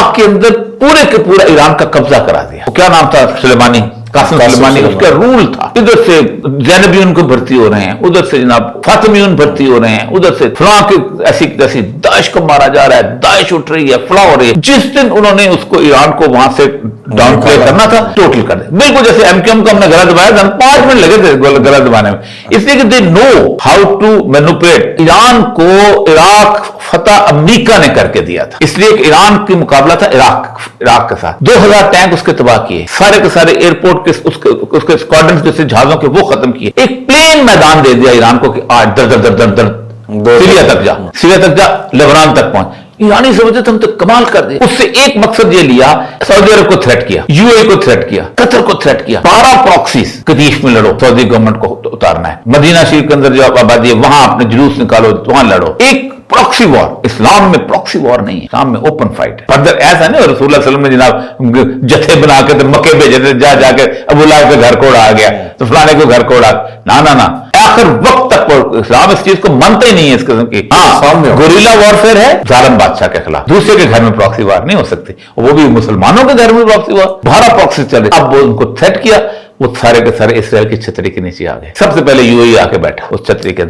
Iraq के अंदर पूरे के पूरा ईरान का कब्जा करा दिया। वो क्या नाम था, सुलेमानी, कासिम सुलेमानी, उसका रूल था। इधर से ज़ैनबियून को भर्ती हो रहे हैं, उधर से जनाब फातिमियून भर्ती हो रहे हैं, उधर से फलां के ऐसी ऐसी दाइश को मारा जा रहा है, दाइश उठ रही है, फलां हो रही है। जिस दिन उन्होंने उसको ईरान को वहां से डाउन प्ले करना था, टोटल कर दिया। बिल्कुल जैसे एमक्यूएम को हमने गला दबाया था, 5 मिनट लगे थे गला दबाने में, इसलिए कि they know how to manipulate. Iran को इराक फतह अमेरिका ने करके दिया था, इसलिए कि ईरान के मुकाबला था इराक के साथ। 2000 टैंक उसके तबाह किए, सारे के सारे एयरपोर्ट के उसके स्क्वाड्रन जैसे जहाजों के वो खत्म किए। एक प्लेन मैदान दे दिया ईरान को कि आज दर दर दर दर दर सीरिया तक जा, लेबनान तक पहुंच। ईरानी समझते थे हम तो कमाल कर दिया। उससे एक मकसद ये लिया, सऊदी अरब को थ्रेट किया, यूएई को थ्रेट किया, कतर को थ्रेट किया। 12 प्रॉक्सीज कदीश में लड़ो, सऊदी गवर्नमेंट को उतारना है। मदीना शरीफ के अंदर जो आबादी है वहां अपने जुलूस निकालो, वहां लड़ो। एक प्रॉक्सी वॉर। इस्लाम में प्रॉक्सी वॉर नहीं है, इस्लाम में ओपन फाइट है। पर ऐसा नहीं रसूलुल्लाह सल्लल्लाहु अलैहि वसल्लम ने जनाब जत्थे बना के तो मक्के भेजे थे, जाके अबू लहब के घर कोड़ आ गया तो फलाने को घर कोड़ आ, ना आखिर वक्त तक इस्लाम इस चीज को मानते ही नहीं है इस किस्म की। हाँ, गुरिल्ला वॉरफेयर है जालिम बादशाह के खिलाफ, दूसरे के घर में प्रॉक्सी वॉर नहीं हो सकती, वो भी मुसलमानों के घर में प्रॉक्सी वॉर। 12 प्रॉक्सी चले। अब वो उनको थ्रेट किया, वो सारे के सारे इसराइल की छतरी के नीचे आ गए। सबसे पहले यूएई आके बैठा उस छतरी के